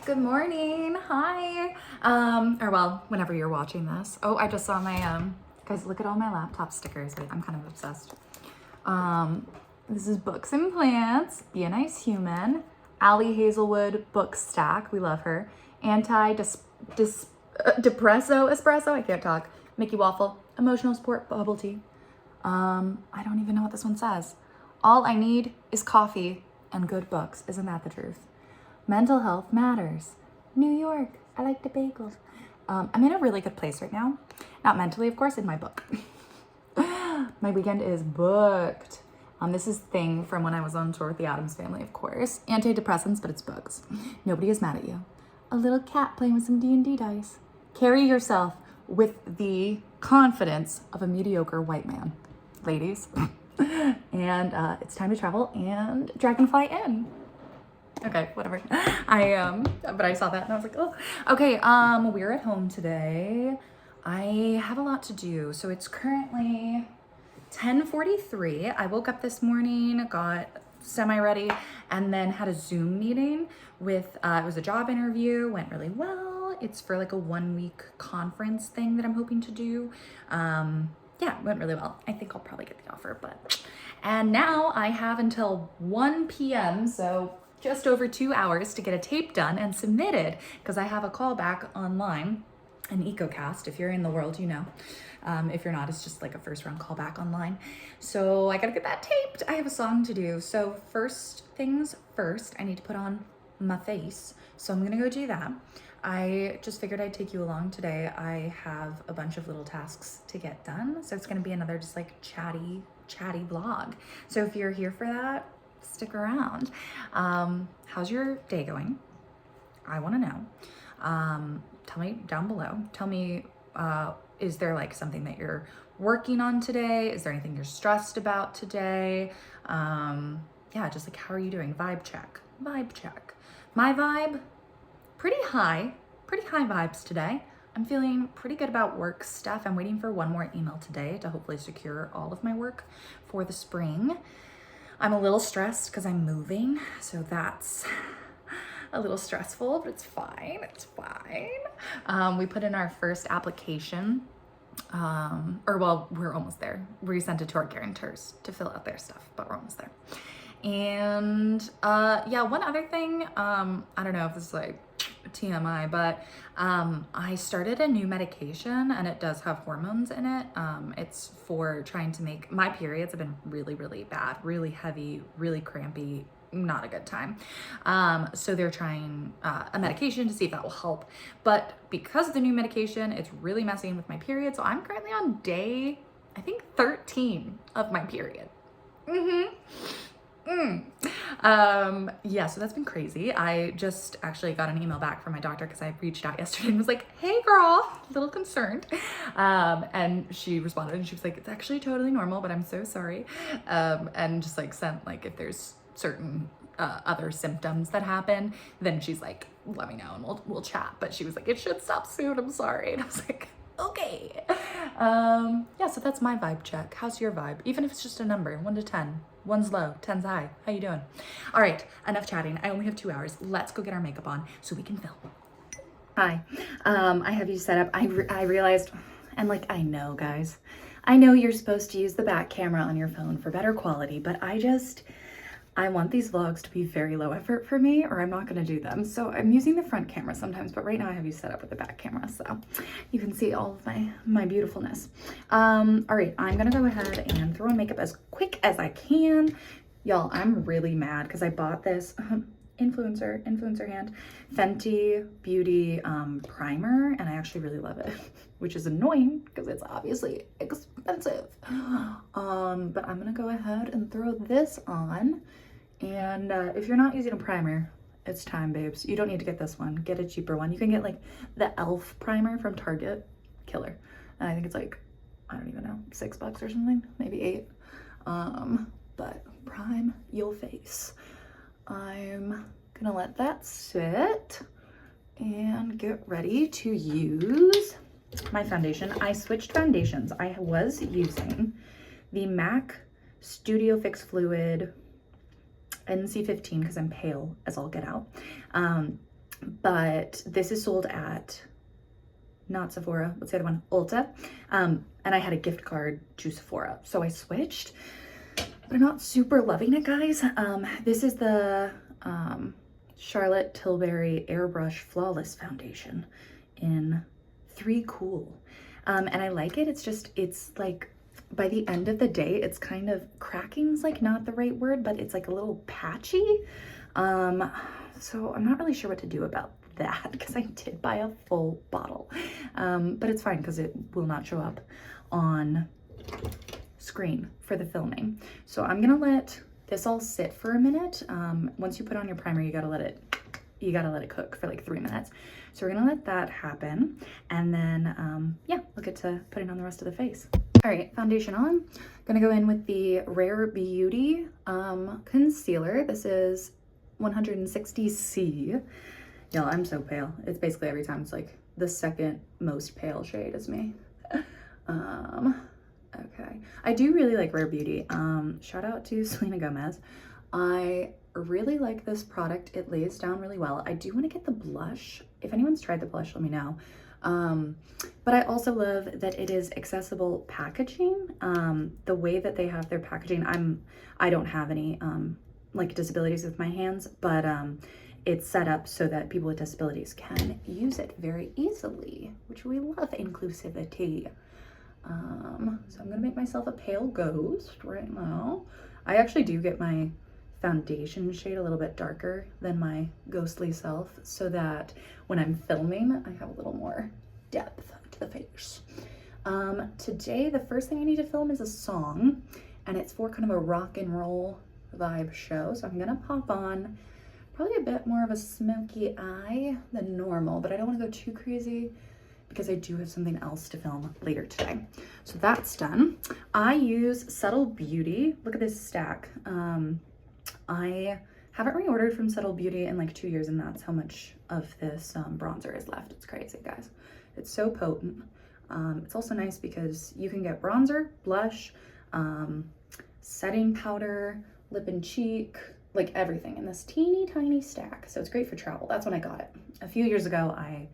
Good morning. Hi. Or well, whenever you're watching this. Oh, I just saw my guys, look at all my laptop stickers. Wait, I'm kind of obsessed. This is Books and Plants, Be a Nice Human, Allie Hazelwood book stack. We love her. Depresso espresso. I can't talk. Mickey Waffle, emotional support bubble tea. I don't even know what this one says. All I need is coffee and good books. Isn't that the truth? Mental health matters. New York. I like the bagels. I'm in a really good place right now. Not mentally, of course, in my book. My weekend is booked. This is Thing from when I was on tour with the Addams Family, of course. Antidepressants, but it's books. Nobody is mad at you. A little cat playing with some D&D dice. Carry yourself with the confidence of a mediocre white man, ladies. And it's time to travel and Dragonfly in. Okay, whatever. But I saw that and I was like, oh. Okay, we're at home today. I have a lot to do. So it's currently 10:43. I woke up this morning, got semi-ready, and then had a Zoom meeting with, it was a job interview, went really well. It's for like a 1-week conference thing that I'm hoping to do. Yeah, it went really well. I think I'll probably get the offer, and now I have until 1 p.m., so just over 2 hours to get a tape done and submitted, because I have a callback online, an EcoCast. If you're in the world, you know. If you're not, it's just like a first round callback online. So I gotta get that taped. I have a song to do. So first things first, I need to put on my face. So I'm gonna go do that. I just figured I'd take you along today. I have a bunch of little tasks to get done. So it's gonna be another just like chatty vlog. So if you're here for that, stick around. How's your day going? I wanna know. Tell me down below. Tell me, is there like something that you're working on today? Is there anything you're stressed about today? Yeah, just like, how are you doing? Vibe check. My vibe, pretty high vibes today. I'm feeling pretty good about work stuff. I'm waiting for one more email today to hopefully secure all of my work for the spring. I'm a little stressed because I'm moving, so that's a little stressful, but it's fine. We put in our first application, we're almost there. We sent it to our guarantors to fill out their stuff, but we're almost there. And yeah, one other thing, I don't know if this is like TMI, but I started a new medication and it does have hormones in it. It's for trying to make, my periods have been really, really bad, really heavy, really crampy, not a good time. So they're trying a medication to see if that will help. But because of the new medication, it's really messing with my period. So I'm currently on day, I think 13 of my period. Yeah, so that's been crazy. I just actually got an email back from my doctor because I reached out yesterday and was like, hey girl, a little concerned. And she responded and she was like, it's actually totally normal, but I'm so sorry. And just like sent like, if there's certain other symptoms that happen, then she's like, let me know and we'll chat. But she was like, it should stop soon, I'm sorry. And I was like, okay. Yeah, so that's my vibe check. How's your vibe? Even if it's just a number, 1 to 10. 1's low, 10's high. How you doing? All right, enough chatting. I only have 2 hours. Let's go get our makeup on so we can film. Hi, I have you set up. I realized, and like, I know guys, I know you're supposed to use the back camera on your phone for better quality, but I want these vlogs to be very low effort for me or I'm not gonna do them. So I'm using the front camera sometimes, but right now I have you set up with the back camera so you can see all of my beautifulness. All right, I'm gonna go ahead and throw on makeup as quick as I can. Y'all, I'm really mad because I bought this influencer hand Fenty Beauty primer and I actually really love it, which is annoying because it's obviously expensive. But I'm gonna go ahead and throw this on. And if you're not using a primer, it's time, babes. You don't need to get this one. Get a cheaper one. You can get like the e.l.f. primer from Target. Killer. And I think it's like, I don't even know, $6 or something, maybe 8. But prime your face. I'm gonna let that sit and get ready to use my foundation. I switched foundations. I was using the MAC Studio Fix Fluid NC15 because I'm pale as all get out. but this is sold at, not Sephora, what's the other one? Ulta. And I had a gift card to Sephora, so I switched, but I'm not super loving it, guys. This is the Charlotte Tilbury Airbrush Flawless Foundation in 3 Cool. And I like it. It's like, by the end of the day, it's kind of, cracking's like not the right word, but it's like a little patchy. So I'm not really sure what to do about that, because I did buy a full bottle. But it's fine because it will not show up on screen for the filming. So I'm gonna let this all sit for a minute. Once you put on your primer, you gotta let it cook for like 3 minutes. So we're gonna let that happen, and then yeah, we'll get to putting on the rest of the face. All right, foundation on. Gonna go in with the Rare Beauty concealer. This is 160C. Y'all, I'm so pale. It's basically every time it's like the second most pale shade is me. Okay, I do really like Rare Beauty. Shout out to Selena Gomez. I really like this product. It lays down really well. I do want to get the blush. If anyone's tried the blush, let me know. But I also love that it is accessible packaging. The way that they have their packaging, I don't have any like disabilities with my hands, but it's set up so that people with disabilities can use it very easily, which we love inclusivity. So I'm gonna make myself a pale ghost right now. I actually do get my foundation shade a little bit darker than my ghostly self, so that when I'm filming, I have a little more depth to the face. Today, the first thing I need to film is a song, and it's for kind of a rock and roll vibe show. So I'm gonna pop on probably a bit more of a smoky eye than normal, but I don't want to go too crazy because I do have something else to film later today. So that's done. I use Subtle Beauty. Look at this stack. I haven't reordered from Subtle Beauty in like 2 years, and that's how much of this bronzer is left. It's crazy, guys. It's so potent. It's also nice because you can get bronzer, blush, setting powder, lip and cheek, like everything in this teeny tiny stack. So it's great for travel. That's when I got it. A few years ago, I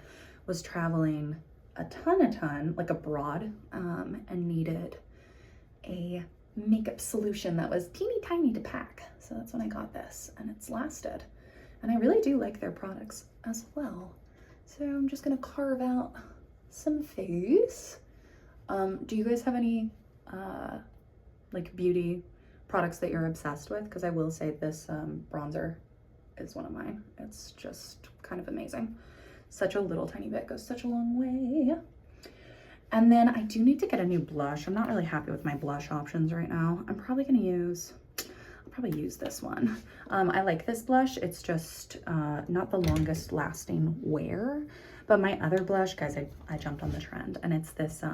was traveling a ton, like abroad, and needed a makeup solution that was teeny tiny to pack. So that's when I got this, and it's lasted. And I really do like their products as well. So I'm just gonna carve out some face. Do you guys have any like beauty products that you're obsessed with? Because I will say this bronzer is one of mine. It's just kind of amazing. Such a little tiny bit goes such a long way. And then I do need to get a new blush. I'm not really happy with my blush options right now. I'm probably gonna use, I'll probably use this one. I like this blush. It's just not the longest lasting wear, but my other blush, guys, I jumped on the trend, and it's this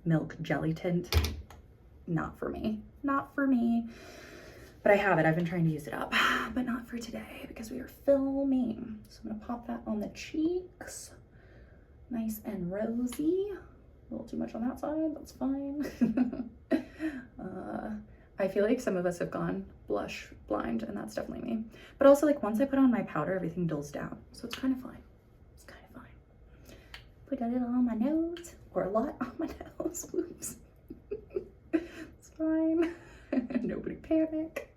Milk Jelly Tint. Not for me, not for me. But I have it, I've been trying to use it up, but not for today because we are filming. So I'm gonna pop that on the cheeks. Nice and rosy. A little too much on that side, that's fine. I feel like some of us have gone blush blind, and that's definitely me. But also, like, once I put on my powder, everything dulls down. So it's kind of fine. It's kind of fine. Put a little on my nose, or a lot on my nose. Oops. It's fine. Nobody panic.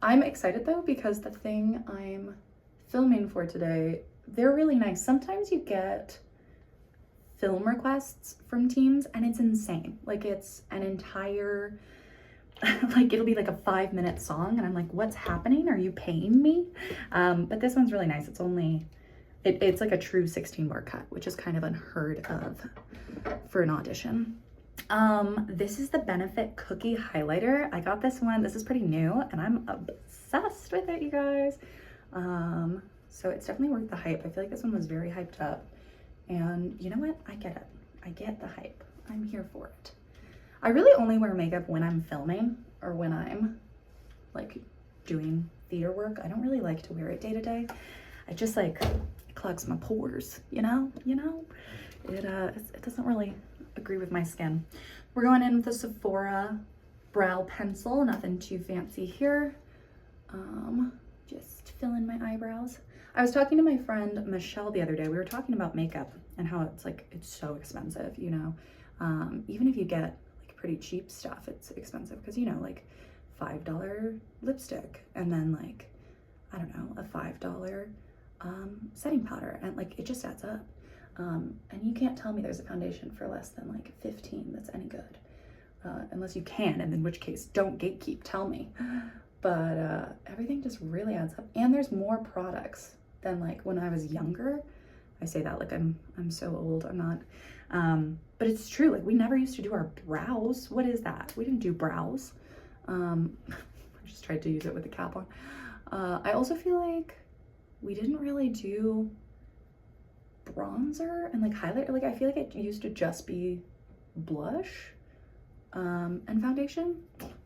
I'm excited though, because the thing I'm filming for today, they're really nice. Sometimes you get film requests from teams and it's insane. Like, it's an entire, like, it'll be like a 5-minute song and I'm like, what's happening? Are you paying me? But this one's really nice. It's only, it's like a true 16-bar cut, which is kind of unheard of for an audition. This is the Benefit Cookie Highlighter. I got this one. This is pretty new and I'm obsessed with it, you guys. So it's definitely worth the hype. I feel like this one was very hyped up, and you know what? I get it. I get the hype. I'm here for it. I really only wear makeup when I'm filming or when I'm like doing theater work. I don't really like to wear it day to day. I just like, it clogs my pores, you know? It doesn't really agree with my skin. We're going in with the Sephora brow pencil, nothing too fancy here. Just fill in my eyebrows. I was talking to my friend Michelle the other day. We were talking about makeup and how it's so expensive, you know. Even if you get like pretty cheap stuff, it's expensive because, you know, like $5 lipstick and then like, I don't know, a $5 setting powder, and like it just adds up. And you can't tell me there's a foundation for less than like 15 that's any good. Unless you can, and in which case don't gatekeep, tell me. But everything just really adds up, and there's more products than like when I was younger. I say that like I'm so old. I'm not. But it's true. Like we never used to do our brows. What is that? We didn't do brows. I just tried to use it with the cap on. I also feel like we didn't really do bronzer and like highlighter. Like I feel like it used to just be blush and foundation.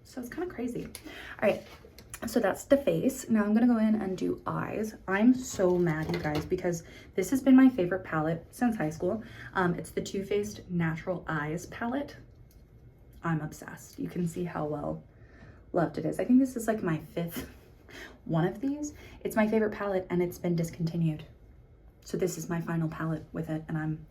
So it's kind of crazy. All right. So that's the face. Now I'm gonna go in and do eyes. I'm so mad, you guys, because this has been my favorite palette since high school. It's the Too Faced Natural Eyes palette. I'm obsessed. You can see how well loved it is. I think this is like my 5th one of these. It's my favorite palette and it's been discontinued. So this is my final palette with it, and I'm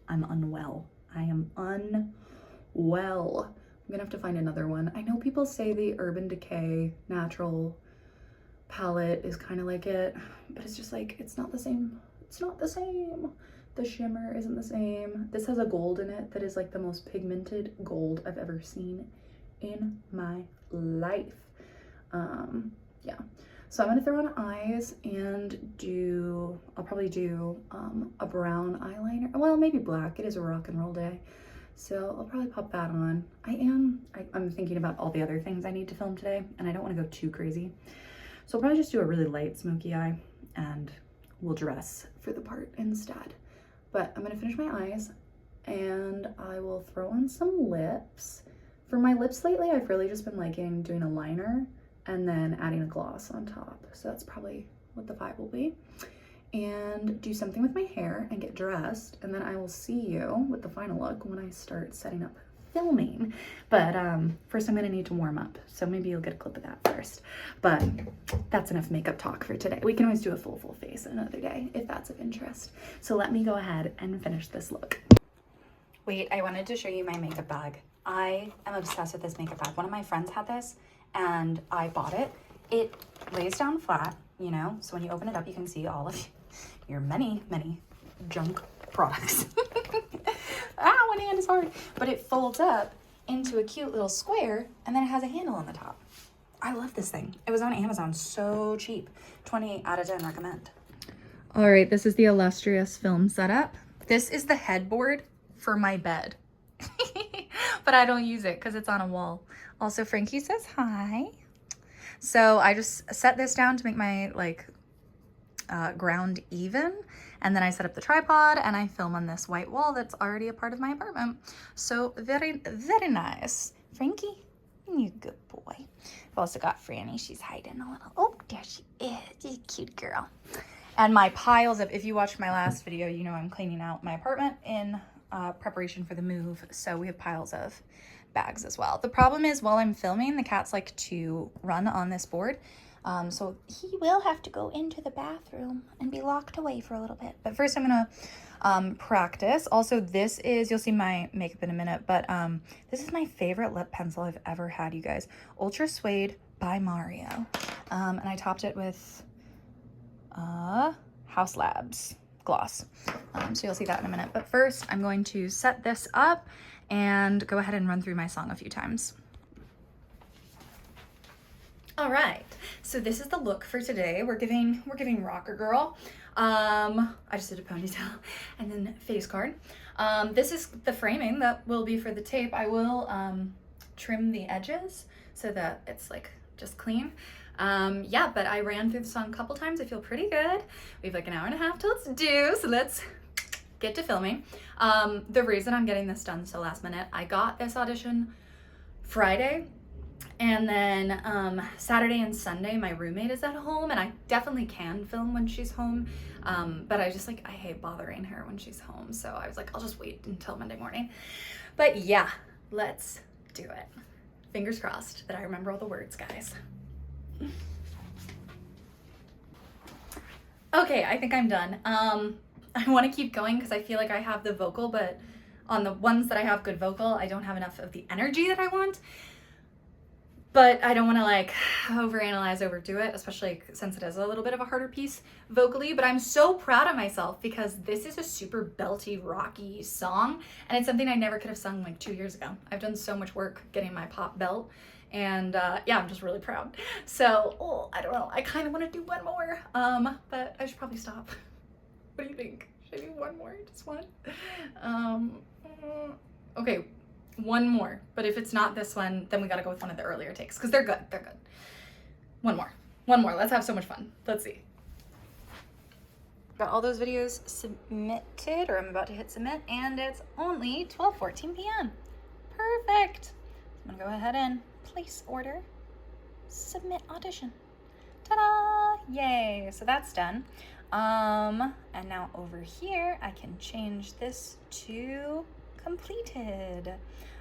unwell. I am unwell. I'm gonna have to find another one. I know people say the Urban Decay natural palette is kind of like it, but it's just like, it's not the same. It's not the same. The shimmer isn't the same. This has a gold in it that is like the most pigmented gold I've ever seen in my life. Yeah. So I'm gonna throw on eyes and I'll probably do a brown eyeliner. Well, maybe black. It is a rock and roll day. So I'll probably pop that on. I'm thinking about all the other things I need to film today, and I don't want to go too crazy. So I'll probably just do a really light smoky eye, and we'll dress for the part instead. But I'm gonna finish my eyes, and I will throw on some lips. For my lips lately, I've really just been liking doing a liner and then adding a gloss on top. So that's probably what the vibe will be. And do something with my hair and get dressed, and then I will see you with the final look when I start setting up filming. But first I'm gonna need to warm up, so maybe you'll get a clip of that first. But that's enough makeup talk for today. We can always do a full face another day if that's of interest. So let me go ahead and finish this look. Wait, I wanted to show you my makeup bag. I am obsessed with this makeup bag. One of my friends had this and I bought it. It lays down flat, you know, so when you open it up you can see all of your many junk products. One hand is hard. But it folds up into a cute little square, and then it has a handle on the top. I love this thing. It was on Amazon, so cheap. 28 out of 10 recommend. All right, this is the illustrious film setup. This is the headboard for my bed. But I don't use it because it's on a wall. Also, Frankie says hi. So I just set this down to make my ground even, and then I set up the tripod and I film on this white wall that's already a part of my apartment. So very nice. Frankie, you good boy. I've also got Franny. She's hiding a little. Oh, there she is. She's a cute girl. And my piles of, if you watched my last video, you know I'm cleaning out my apartment in preparation for the move. So we have piles of bags as well. The problem is while I'm filming, the cats like to run on this board. So he will have to go into the bathroom and be locked away for a little bit. But first I'm gonna practice. Also, this is, you'll see my makeup in a minute, but this is my favorite lip pencil I've ever had, you guys. Ultra Suede by Mario. And I topped it with House Labs gloss. So you'll see that in a minute. But first I'm going to set this up and go ahead and run through my song a few times. All right, so this is the look for today. We're giving rocker girl. I just did a ponytail and then face card. This is the framing that will be for the tape. I will trim the edges so that it's like just clean. Yeah, but I ran through the song a couple times. I feel pretty good. We have like an hour and a half till it's due, so let's get to filming. The reason I'm getting this done so last minute, I got this audition Friday, and then Saturday and Sunday my roommate is at home, and I definitely can film when she's home, but I just I hate bothering her when she's home, so I was like, I'll just wait until Monday morning. But yeah, let's do it. Fingers crossed that I remember all the words, guys. Okay, I think I'm done. I want to keep going because I feel like I have the vocal, but on the ones that I have good vocal, I don't have enough of the energy that I want. But I don't want to like overanalyze, overdo it, especially since it is a little bit of a harder piece vocally. But I'm so proud of myself because this is a super belty, rocky song. And it's something I never could have sung like 2 years ago. I've done so much work getting my pop belt. And yeah, I'm just really proud. So, I don't know. I kind of want to do one more. But I should probably stop. What do you think? Should I do one more? Just one? Okay. One more, but if it's not this one, then we gotta go with one of the earlier takes because they're good. They're good. One more. Let's have so much fun. Let's see. Got all those videos submitted, or I'm about to hit submit, and it's only 12:14 p.m. Perfect. I'm gonna go ahead and place order, submit audition. Ta-da! Yay! So that's done. And now over here, I can change this to completed.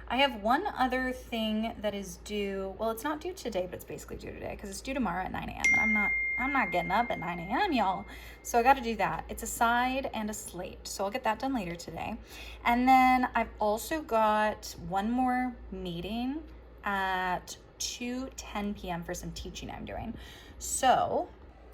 I have one other thing that is due. Well, it's not due today, but it's basically due today because it's due tomorrow at 9 a.m. and I'm not getting up at 9 a.m. y'all. So I got to do that. It's a side and a slate. So I'll get that done later today. And then I've also got one more meeting at 2:10 p.m. for some teaching I'm doing. So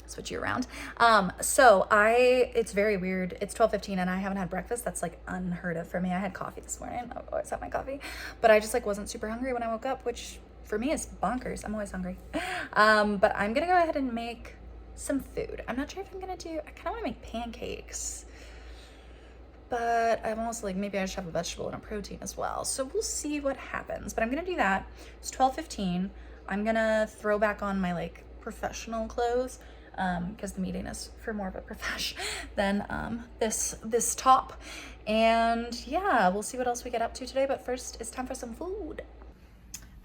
switch you around. It's very weird. It's 12:15 and I haven't had breakfast. That's like unheard of for me. I had coffee this morning. I always have my coffee, but I just like wasn't super hungry when I woke up, which for me is bonkers. I'm always hungry. But I'm gonna go ahead and make some food. I'm not sure if I'm gonna do, I kind of want to make pancakes, but I'm also like, maybe I should have a vegetable and a protein as well. So we'll see what happens, but I'm gonna do that. It's 12:15. I'm gonna throw back on my like professional clothes because the meeting is for more of a profesh than this top. And yeah, we'll see what else we get up to today. But first, it's time for some food.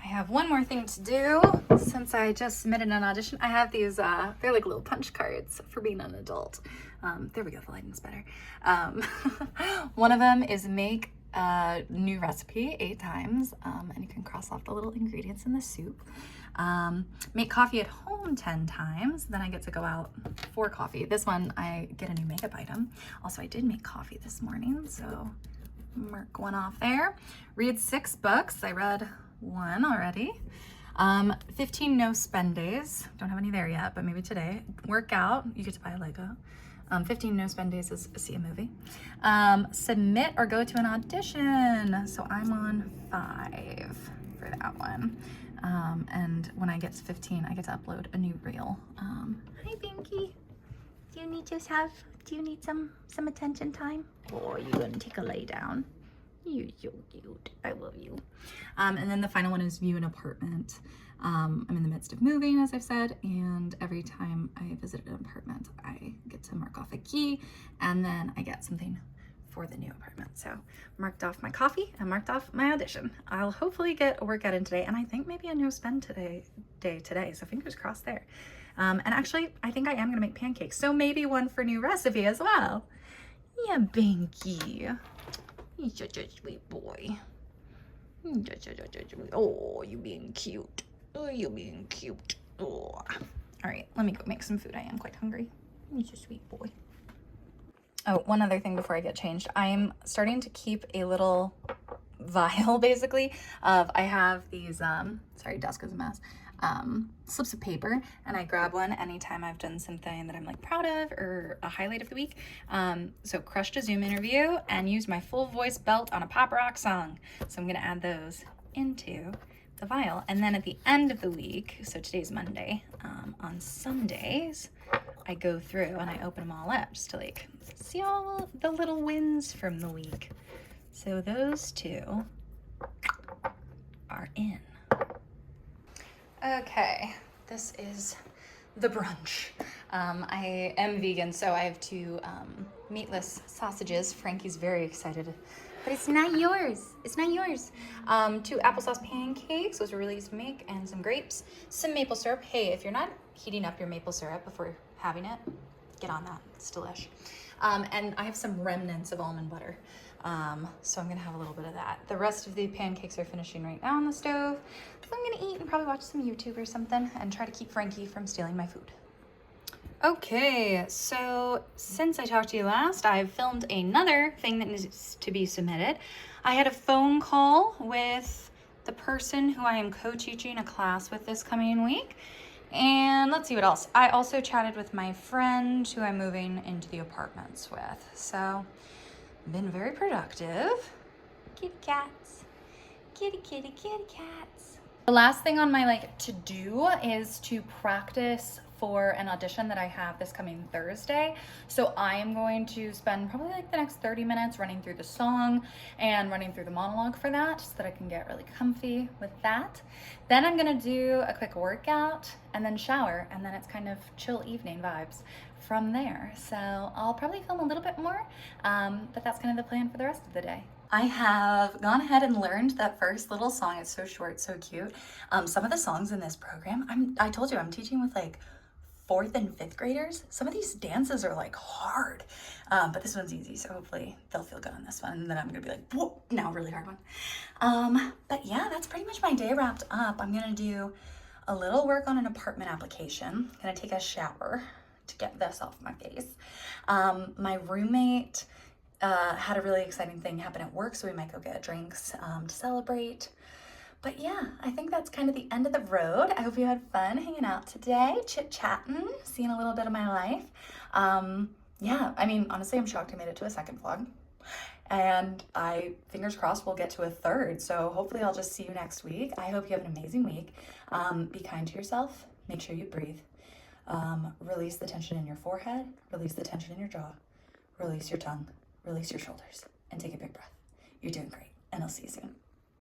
I have one more thing to do since I just submitted an audition. I have these, they're like little punch cards for being an adult. There we go, the lighting's better. One of them is make a new recipe 8 times, and you can cross off the little ingredients in the soup. Make coffee at home 10 times, then I get to go out for coffee. This one, I get a new makeup item. Also, I did make coffee this morning, so mark one off there. Read 6 books. I read 1 already. 15 no spend days. Don't have any there yet, but maybe today. Work out. You get to buy a Lego. 15 no spend days is see a movie. Submit or go to an audition. So I'm on 5 for that one. And when I get to 15, I get to upload a new reel. Hi, Pinky. Do you need some attention time? Or are you gonna take a lay down? You're so cute. I love you. And then the final one is view an apartment. I'm in the midst of moving, as I've said, and every time I visit an apartment, I get to mark off a key, and then I get something for the new apartment. So marked off my coffee and marked off my audition. I'll hopefully get a workout in today, and I think maybe a no spend day today, so fingers crossed there. And actually, I think I am gonna make pancakes, so maybe one for new recipe as well. Yeah, Binky. He's such a sweet boy. Oh, you being cute. Oh, you being cute. Oh. All right, let me go make some food. I am quite hungry. He's a sweet boy. Oh, one other thing before I get changed. I'm starting to keep a little vial, basically, of, I have these, sorry, desk is a mess, slips of paper, and I grab one anytime I've done something that I'm like proud of or a highlight of the week. So crushed a Zoom interview and used my full voice belt on a pop rock song. So I'm gonna add those into the vial. And then at the end of the week, so today's Monday, on Sundays, I go through and I open them all up just to like see all the little wins from the week. So those 2 are in. Okay, this is the brunch. I am vegan, so I have 2 meatless sausages. Frankie's very excited, but it's not yours. It's not yours. 2 applesauce pancakes, those are really easy to make, and some grapes, some maple syrup. Hey, if you're not heating up your maple syrup before having it, get on that. It's delish. And I have some remnants of almond butter. So I'm gonna have a little bit of that. The rest of the pancakes are finishing right now on the stove. So I'm gonna eat and probably watch some YouTube or something and try to keep Frankie from stealing my food. Okay, so since I talked to you last, I've filmed another thing that needs to be submitted. I had a phone call with the person who I am co-teaching a class with this coming week. And let's see what else. I also chatted with my friend who I'm moving into the apartments with. So, been very productive. Kitty cats. Kitty, kitty, kitty cats. The last thing on my to do is to practice for an audition that I have this coming Thursday. So I am going to spend probably the next 30 minutes running through the song and running through the monologue for that so that I can get really comfy with that. Then I'm gonna do a quick workout and then shower, and then it's kind of chill evening vibes from there. So I'll probably film a little bit more, but that's kind of the plan for the rest of the day. I have gone ahead and learned that first little song. It's so short, so cute. Some of the songs in this program, I told you I'm teaching with 4th and 5th graders. Some of these dances are hard, but this one's easy, so hopefully they'll feel good on this one. And then I'm gonna be whoa, now a really hard one. But yeah, that's pretty much my day wrapped up. I'm gonna do a little work on an apartment application. Gonna take a shower to get this off my face. My roommate had a really exciting thing happen at work, so we might go get drinks to celebrate. But yeah, I think that's kind of the end of the road. I hope you had fun hanging out today, chit-chatting, seeing a little bit of my life. Yeah, I mean, honestly, I'm shocked I made it to a 2nd vlog. And fingers crossed, we'll get to a 3rd. So hopefully I'll just see you next week. I hope you have an amazing week. Be kind to yourself. Make sure you breathe. Release the tension in your forehead. Release the tension in your jaw. Release your tongue. Release your shoulders. And take a big breath. You're doing great. And I'll see you soon.